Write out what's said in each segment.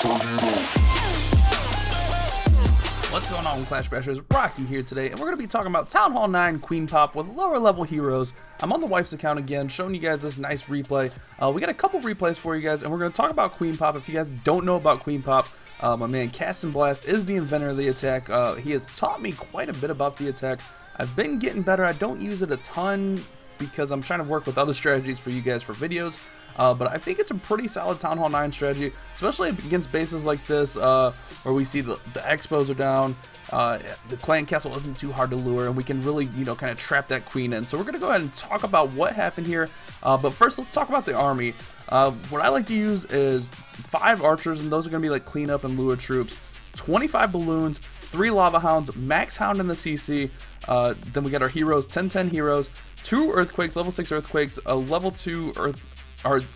What's going on, Clash Bashers? Rocky here today, and we're going to be talking about Town Hall 9 QueenPOP with lower level heroes. I'm on the wife's account again, showing you guys this nice replay. We got a couple replays for you guys, and we're going to talk about QueenPOP. If you guys don't know about QueenPOP, my man Cast and Blast is the inventor of the attack. He has taught me quite a bit about the attack. I've been getting better. I don't use it a ton because I'm trying to work with other strategies for you guys for videos. But I think it's a pretty solid Town Hall 9 strategy, especially against bases like this, where we see the expos are down, the clan castle isn't too hard to lure, and we can really, kind of trap that queen in. So we're going to go ahead and talk about what happened here, but first let's talk about the army. What I like to use is 5 archers, and those are going to be like cleanup and lure troops, 25 balloons, 3 lava hounds, max hound in the CC, then we got our heroes, 10-10 heroes, 2 earthquakes, level 6 earthquakes, a level 2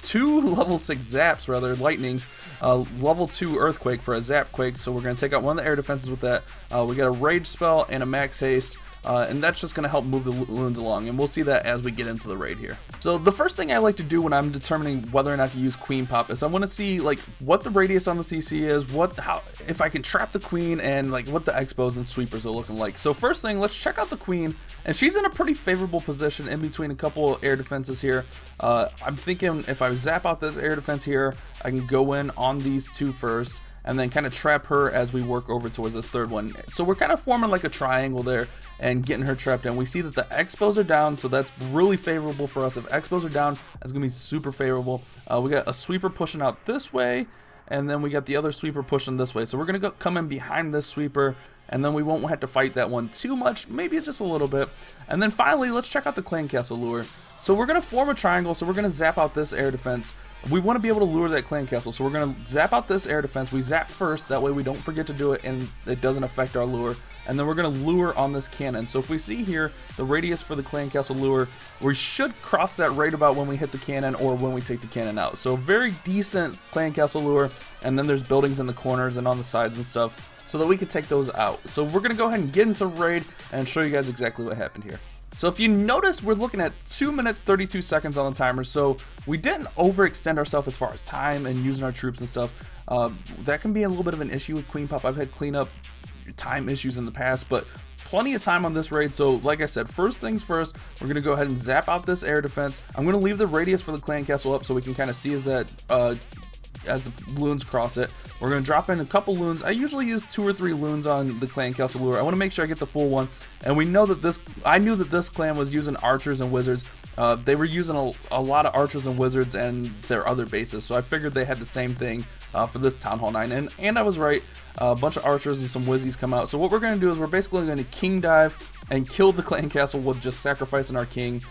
2 level 6 zaps, rather, lightnings, level 2 earthquake for a zap quake, so we're going to take out one of the air defenses with that. We got a rage spell and a max haste, and that's just going to help move the loons along, and we'll see that as we get into the raid here. So the first thing I like to do when I'm determining whether or not to use QueenPOP is I want to see like what the radius on the CC is, how if I can trap the queen, and like what the expos and sweepers are looking like. So first thing, let's check out the queen, and she's in a pretty favorable position in between a couple air defenses here. I'm thinking if I zap out this air defense here, I can go in on these 2 first, and then kind of trap her as we work over towards this 3rd one. So we're kind of forming like a triangle there and getting her trapped in. We see that the expos are down, so that's really favorable for us. If expos are down, that's gonna be super favorable. We got a sweeper pushing out this way, and then we got the other sweeper pushing this way. So we're gonna come in behind this sweeper, and then we won't have to fight that one too much, maybe just a little bit. And then finally, let's check out the clan castle lure. So we're gonna form a triangle, so we're gonna zap out this air defense. We want to be able to lure that clan castle, so we're going to zap out this air defense. We zap first, that way we don't forget to do it and it doesn't affect our lure. And then we're going to lure on this cannon. So if we see here the radius for the clan castle lure, we should cross that right about when we hit the cannon or when we take the cannon out. So very decent clan castle lure, and then there's buildings in the corners and on the sides and stuff so that we can take those out. So we're going to go ahead and get into raid and show you guys exactly what happened here. So if you notice, we're looking at 2 minutes 32 seconds on the timer, so we didn't overextend ourselves as far as time and using our troops and stuff. That can be a little bit of an issue with QueenPOP. I've had cleanup time issues in the past, but plenty of time on this raid. So like I said, first things first, we're going to go ahead and zap out this air defense. I'm going to leave the radius for the clan castle up so we can kind of see as the loons cross it. We're going to drop in a couple loons. I usually use 2 or 3 loons on the clan castle lure. I want to make sure I get the full one. And we know that I knew that this clan was using archers and wizards. They were using a lot of archers and wizards and their other bases, so I figured they had the same thing for this Town Hall 9, and I was right. A bunch of archers and some wizzies come out. So what we're going to do is we're basically going to king dive and kill the clan castle with just sacrificing our king.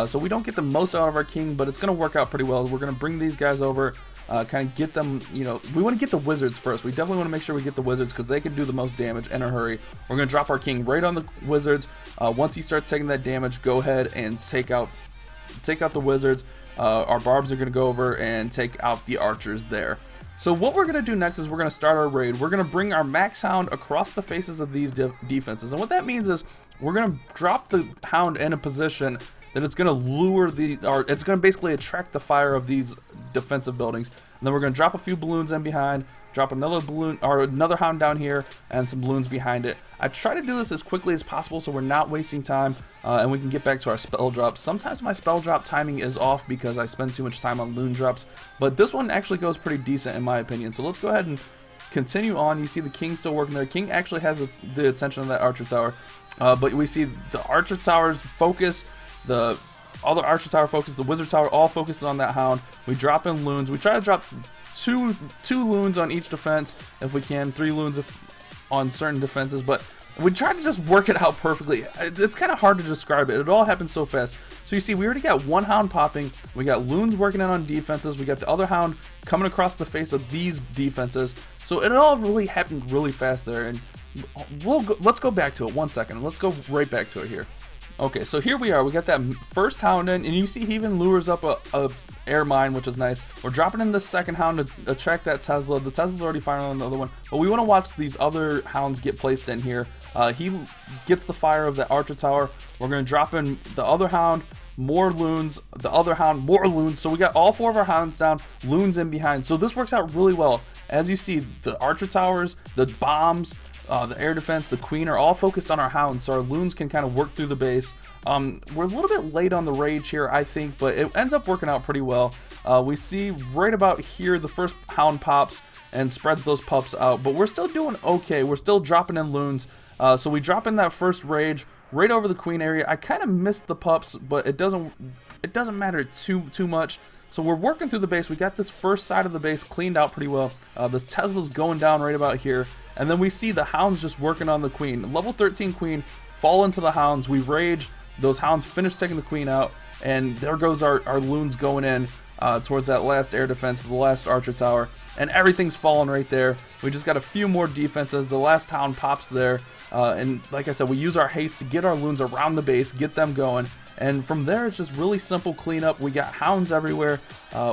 So we don't get the most out of our king, but it's going to work out pretty well. We're going to bring these guys over, kind of get them, we want to get the wizards first. We definitely want to make sure we get the wizards because they can do the most damage in a hurry. We're going to drop our king right on the wizards. Once he starts taking that damage, go ahead and take out the wizards. Our barbs are going to go over and take out the archers there. So what we're going to do next is we're going to start our raid. We're going to bring our max hound across the faces of these defenses, and what that means is we're going to drop the hound in a position that it's going to lure it's going to basically attract the fire of these defensive buildings. And then we're going to drop a few balloons in behind, drop another balloon or another hound down here, and some balloons behind it. I try to do this as quickly as possible so we're not wasting time, and we can get back to our spell drops. Sometimes my spell drop timing is off because I spend too much time on loon drops, but this one actually goes pretty decent in my opinion. So let's go ahead and continue on. You see the king still working there. King actually has the attention of that archer tower, but we see the archer towers focus, the other archer tower focus, the wizard tower all focuses on that hound. We drop in loons. We try to drop two loons on each defense if we can, 3 loons on certain defenses, but we try to just work it out perfectly. It's kind of hard to describe it. It all happens so fast. So you see, we already got 1 hound popping. We got loons working in on defenses. We got the other hound coming across the face of these defenses. So it all really happened really fast there. And let's go back to it 1 second. Let's go right back to it here. Okay, so here we are. We got that first hound in, and you see he even lures up a air mine, which is nice. We're dropping in the second hound to attract that Tesla. The Tesla's already firing on the other one, but we want to watch these other hounds get placed in here. He gets the fire of the archer tower. We're going to drop in the other hound. more loons, the other hound, more loons. So we got all 4 of our hounds down, loons in behind. So this works out really well. As you see, the archer towers, the bombs, the air defense, the queen are all focused on our hounds, so our loons can kind of work through the base. We're a little bit late on the rage here, I think, but it ends up working out pretty well. We see right about here the first hound pops and spreads those pups out, but we're still doing okay. We're still dropping in loons. So we drop in that first rage right over the queen area. I kind of missed the pups, but it doesn't matter too much. So we're working through the base. We got this first side of the base cleaned out pretty well. This Tesla's going down right about here. And then we see the hounds just working on the queen. Level 13 queen fall into the hounds. We rage. Those hounds finish taking the queen out. And there goes our loons going in towards that last air defense, the last archer tower. And everything's falling right there. We just got a few more defenses. The last hound pops there. And like I said, we use our haste to get our loons around the base, get them going. And from there, it's just really simple cleanup. We got hounds everywhere.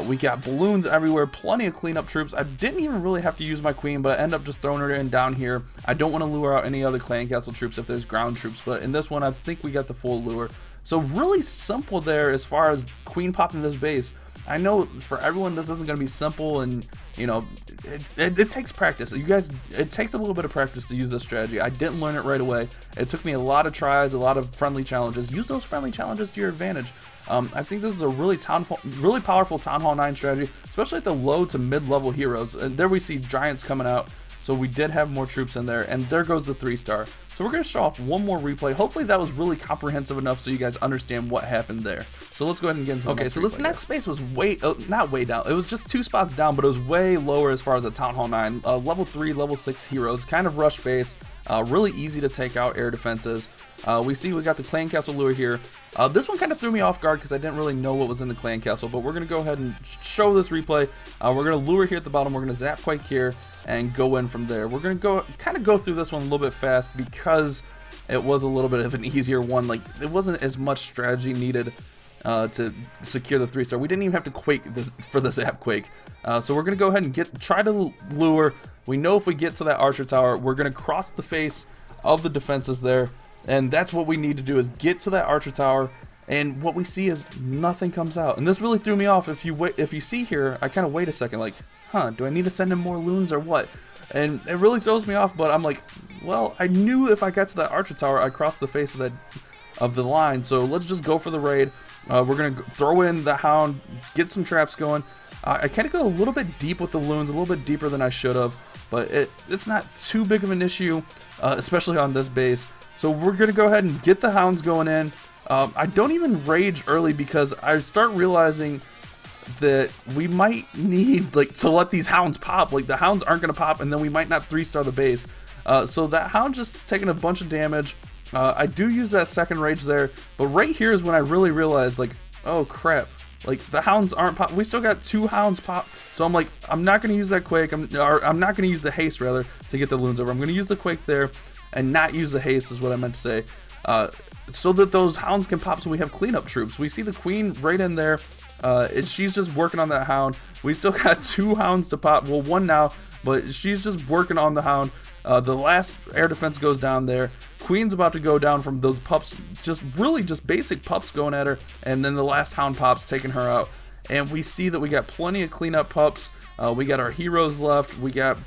We got balloons everywhere. Plenty of cleanup troops. I didn't even really have to use my queen, but I end up just throwing her in down here. I don't want to lure out any other clan castle troops if there's ground troops, but in this one, I think we got the full lure. So really simple there as far as queen popping this base. I know for everyone this isn't going to be simple, and you know it takes practice. You guys, it takes a little bit of practice to use this strategy. I didn't learn it right away. It took me a lot of tries, a lot of friendly challenges. Use those friendly challenges to your advantage. I think this is a really powerful Town Hall 9 strategy, especially at the low to mid-level heroes. And there we see giants coming out. So we did have more troops in there, and there goes the 3-star. So we're going to show off one more replay. Hopefully that was really comprehensive enough so you guys understand what happened there. So let's go ahead and get into the next replay. This next base was not way down. It was just 2 spots down, but it was way lower as far as the Town Hall 9. Level 3, level 6 heroes, kind of rush base. Really easy to take out air defenses. We got the clan castle lure here. This one kind of threw me off guard because I didn't really know what was in the clan castle, but we're going to go ahead and show this replay. We're going to lure here at the bottom. We're going to zap quake here and go in from there. We're going to go through this one a little bit fast because it was a little bit of an easier one. Like, it wasn't as much strategy needed to secure the 3-star. We didn't even have to quake for the zap quake. So we're going to go ahead and try to lure. We know if we get to that archer tower, we're going to cross the face of the defenses there. And that's what we need to do, is get to that archer tower. And what we see is nothing comes out. And this really threw me off. If you see here, I kind of wait a second, like, huh, do I need to send in more loons or what? And it really throws me off, but I'm like, well, I knew if I got to that archer tower, I'd cross the face of the line. So let's just go for the raid. We're going to throw in the hound, get some traps going. I kind of go a little bit deep with the loons, a little bit deeper than I should have. But it's not too big of an issue, especially on this base. So we're going to go ahead and get the hounds going in. I don't even rage early because I start realizing that we might need to let these hounds pop. Like, the hounds aren't going to pop, and then we might not 3-star the base. So that hound just taking a bunch of damage. I do use that second rage there, but right here is when I really realized, like, oh crap. Like, the hounds aren't pop. We still got 2 hounds pop. So I'm like, I'm not going to use that quake. I'm not going to use the haste, rather, to get the loons over. I'm going to use the quake there and not use the haste is what I meant to say. So that those hounds can pop, so we have cleanup troops. We see the queen right in there. She's just working on that hound. We still got 2 hounds to pop. Well, 1 now, but she's just working on the hound. The last air defense goes down there. Queen's about to go down from those pups, just basic pups going at her, and then the last hound pops, taking her out. And we see that we got plenty of cleanup pups. We got our heroes left. We got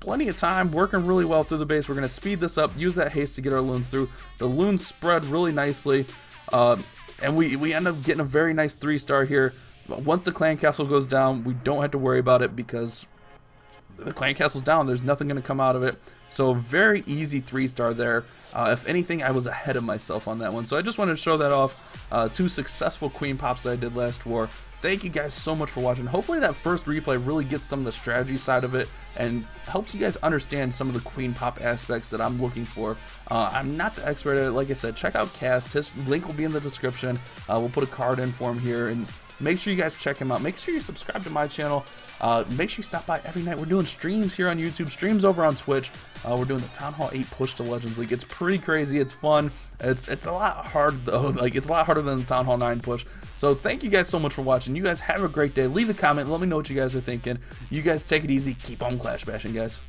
plenty of time, working really well through the base. We're going to speed this up, use that haste to get our loons through. The loons spread really nicely, and we end up getting a very nice 3-star here. Once the clan castle goes down, we don't have to worry about it because the clan castle's down. There's nothing going to come out of it. So very easy 3-star there. If anything, I was ahead of myself on that one. So I just wanted to show that off. 2 successful queen pops that I did last war. Thank you guys so much for watching. Hopefully that first replay really gets some of the strategy side of it and helps you guys understand some of the queen pop aspects that I'm looking for. I'm not the expert at it. Like I said, check out Cast. His link will be in the description. We'll put a card in for him here, and make sure you guys check him out. Make sure you subscribe to my channel. Make sure you stop by every night. We're doing streams here on YouTube, streams over on Twitch. We're doing the Town Hall 8 push to Legends League. It's pretty crazy. It's fun. It's a lot hard though. Like, it's a lot harder than the Town Hall 9 push. So thank you guys so much for watching. You guys have a great day. Leave a comment. Let me know what you guys are thinking. You guys take it easy. Keep on clash bashing, guys.